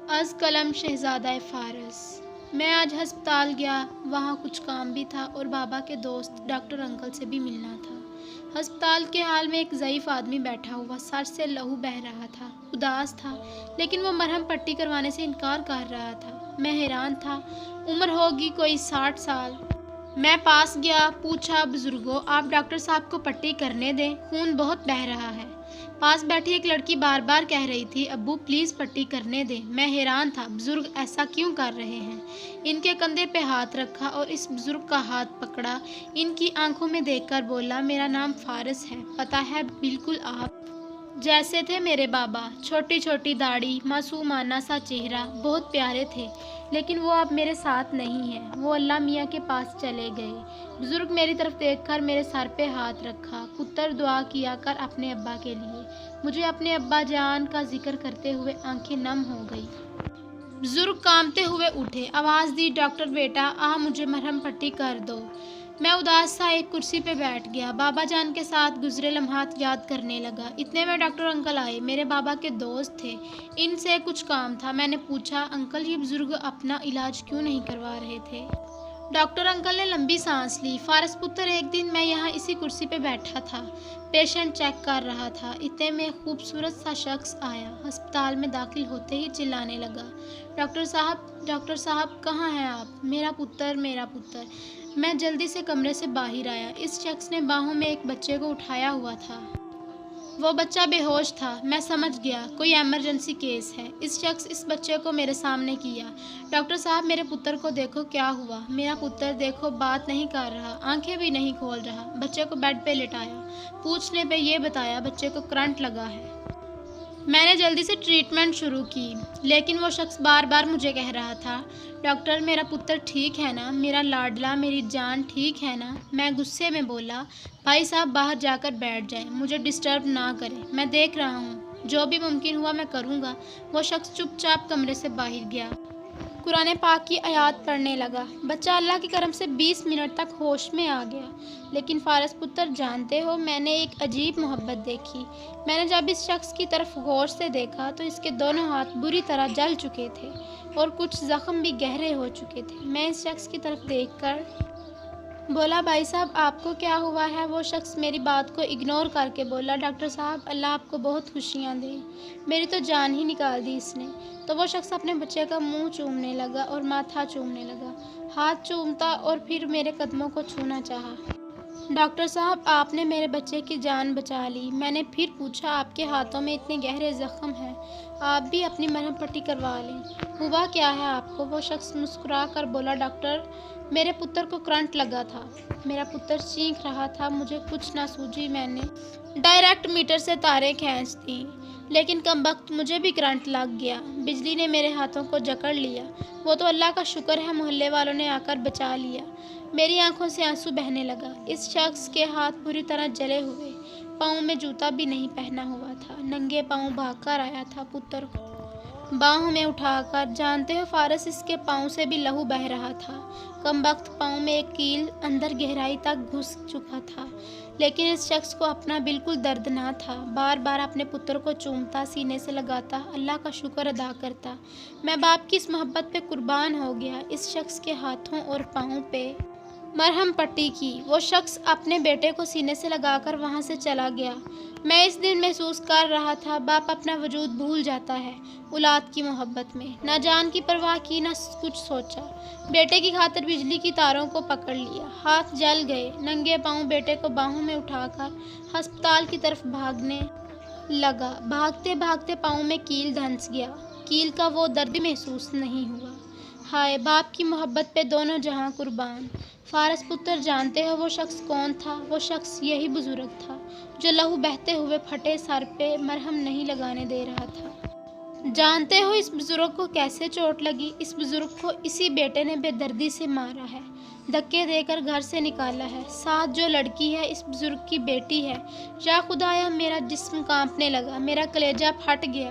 از قلم شہزادہ فارس۔ میں آج ہسپتال گیا، وہاں کچھ کام بھی تھا اور بابا کے دوست ڈاکٹر انکل سے بھی ملنا تھا۔ ہسپتال کے ہال میں ایک ضعیف آدمی بیٹھا ہوا، سر سے لہو بہہ رہا تھا، اداس تھا، لیکن وہ مرہم پٹی کروانے سے انکار کر رہا تھا۔ میں حیران تھا، عمر ہوگی کوئی 60 سال۔ میں پاس گیا، پوچھا بزرگوں آپ ڈاکٹر صاحب کو پٹی کرنے دیں، خون بہت بہہ رہا ہے۔ پاس بیٹھی ایک لڑکی بار بار کہہ رہی تھی ابو پلیز پٹی کرنے دیں۔ میں حیران تھا، بزرگ ایسا کیوں کر رہے ہیں؟ ان کے کندھے پہ ہاتھ رکھا اور اس بزرگ کا ہاتھ پکڑا، ان کی آنکھوں میں دیکھ کر بولا میرا نام فارس ہے، پتہ ہے بالکل آپ جیسے تھے میرے بابا، چھوٹی چھوٹی داڑھی، معصومانہ سا چہرہ، بہت پیارے تھے، لیکن وہ اب میرے ساتھ نہیں ہیں، وہ اللہ میاں کے پاس چلے گئے۔ بزرگ میری طرف دیکھ کر میرے سر پہ ہاتھ رکھا، پتر دعا کیا کر اپنے ابا کے لیے۔ مجھے اپنے ابا جان کا ذکر کرتے ہوئے آنکھیں نم ہو گئی۔ بزرگ کانپتے ہوئے اٹھے، آواز دی ڈاکٹر بیٹا مجھے مرہم پٹی کر دو۔ میں اداس سا ایک کرسی پہ بیٹھ گیا، بابا جان کے ساتھ گزرے لمحات یاد کرنے لگا۔ اتنے میں ڈاکٹر انکل آئے، میرے بابا کے دوست تھے، ان سے کچھ کام تھا۔ میں نے پوچھا انکل یہ بزرگ اپنا علاج کیوں نہیں کروا رہے تھے؟ ڈاکٹر انکل نے لمبی سانس لی، فارس پتر ایک دن میں یہاں اسی کرسی پہ بیٹھا تھا، پیشنٹ چیک کر رہا تھا، اتنے میں خوبصورت سا شخص آیا، ہسپتال میں داخل ہوتے ہی چلانے لگا ڈاکٹر صاحب کہاں ہیں آپ؟ میرا پتر۔ میں جلدی سے کمرے سے باہر آیا، اس شخص نے باہوں میں ایک بچے کو اٹھایا ہوا تھا، وہ بچہ بے ہوش تھا۔ میں سمجھ گیا کوئی ایمرجنسی کیس ہے۔ اس شخص اس بچے کو میرے سامنے کیا، ڈاکٹر صاحب میرے پتر کو دیکھو کیا ہوا؟ میرا پتر دیکھو بات نہیں کر رہا، آنکھیں بھی نہیں کھول رہا۔ بچے کو بیڈ پہ لٹایا، پوچھنے پہ یہ بتایا بچے کو کرنٹ لگا ہے۔ میں نے جلدی سے ٹریٹمنٹ شروع کی، لیکن وہ شخص بار بار مجھے کہہ رہا تھا ڈاکٹر میرا پتر ٹھیک ہے نا، میرا لاڈلا میری جان ٹھیک ہے نا؟ میں غصے میں بولا بھائی صاحب باہر جا کر بیٹھ جائیں، مجھے ڈسٹرب نہ کریں، میں دیکھ رہا ہوں، جو بھی ممکن ہوا میں کروں گا۔ وہ شخص چپ چاپ کمرے سے باہر گیا، قرآن پاک کی آیات پڑھنے لگا۔ بچہ اللہ کے کرم سے 20 منٹ تک ہوش میں آ گیا، لیکن فارس پتر جانتے ہو میں نے ایک عجیب محبت دیکھی۔ میں نے جب اس شخص کی طرف غور سے دیکھا تو اس کے دونوں ہاتھ بری طرح جل چکے تھے اور کچھ زخم بھی گہرے ہو چکے تھے۔ میں اس شخص کی طرف دیکھ کر بولا بھائی صاحب آپ کو کیا ہوا ہے؟ وہ شخص میری بات کو اگنور کر کے بولا ڈاکٹر صاحب اللہ آپ کو بہت خوشیاں دے، میری تو جان ہی نکال دی اس نے۔ تو وہ شخص اپنے بچے کا منہ چومنے لگا اور ماتھا چومنے لگا، ہاتھ چومتا اور پھر میرے قدموں کو چھونا چاہا۔ ڈاکٹر صاحب آپ نے میرے بچے کی جان بچا لی۔ میں نے پھر پوچھا آپ کے ہاتھوں میں اتنے گہرے زخم ہیں، آپ بھی اپنی مرہم پٹی کروا لیں، ہوا کیا ہے آپ کو؟ وہ شخص مسکرا کر بولا ڈاکٹر میرے پتر کو کرنٹ لگا تھا، میرا پتر چیخ رہا تھا، مجھے کچھ نہ سوجی، میں نے ڈائریکٹ میٹر سے تاریں کھینچ دیں، لیکن کمبخت مجھے بھی کرنٹ لگ گیا، بجلی نے میرے ہاتھوں کو جکڑ لیا، وہ تو اللہ کا شکر ہے محلے والوں نے آ کر بچا لیا۔ میری آنکھوں سے آنسو بہنے لگا۔ اس شخص کے ہاتھ بری طرح جلے ہوئے، پاؤں میں جوتا بھی نہیں پہنا ہوا تھا، ننگے پاؤں بھاگ کر آیا تھا پتر کو باہوں میں اٹھا کر۔ جانتے ہو فارس اس کے پاؤں سے بھی لہو بہہ رہا تھا، کمبخت پاؤں میں ایک کیل اندر گہرائی تک گھس چکا تھا، لیکن اس شخص کو اپنا بالکل درد نہ تھا، بار بار اپنے پتر کو چومتا، سینے سے لگاتا، اللہ کا شکر ادا کرتا۔ میں باپ کی اس محبت پہ قربان ہو گیا۔ اس شخص کے ہاتھوں اور پاؤں پہ مرہم پٹی کی، وہ شخص اپنے بیٹے کو سینے سے لگا کر وہاں سے چلا گیا۔ میں اس دن محسوس کر رہا تھا باپ اپنا وجود بھول جاتا ہے اولاد کی محبت میں، نہ جان کی پرواہ کی نہ کچھ سوچا، بیٹے کی خاطر بجلی کی تاروں کو پکڑ لیا، ہاتھ جل گئے، ننگے پاؤں بیٹے کو باہوں میں اٹھا کر ہسپتال کی طرف بھاگنے لگا۔ بھاگتے بھاگتے پاؤں میں کیل دھنس گیا، کیل کا وہ درد بھی محسوس نہیں ہوا۔ ہائے باپ کی محبت پہ دونوں جہاں قربان۔ فارس پتر جانتے ہو وہ شخص کون تھا؟ وہ شخص یہی بزرگ تھا جو لہو بہتے ہوئے پھٹے سر پہ مرہم نہیں لگانے دے رہا تھا۔ جانتے ہو اس بزرگ کو کیسے چوٹ لگی؟ اس بزرگ کو اسی بیٹے نے بے دردی سے مارا ہے، دھکے دے کر گھر سے نکالا ہے، ساتھ جو لڑکی ہے اس بزرگ کی بیٹی ہے۔ یا خدایا میرا جسم کانپنے لگا، میرا کلیجہ پھٹ گیا۔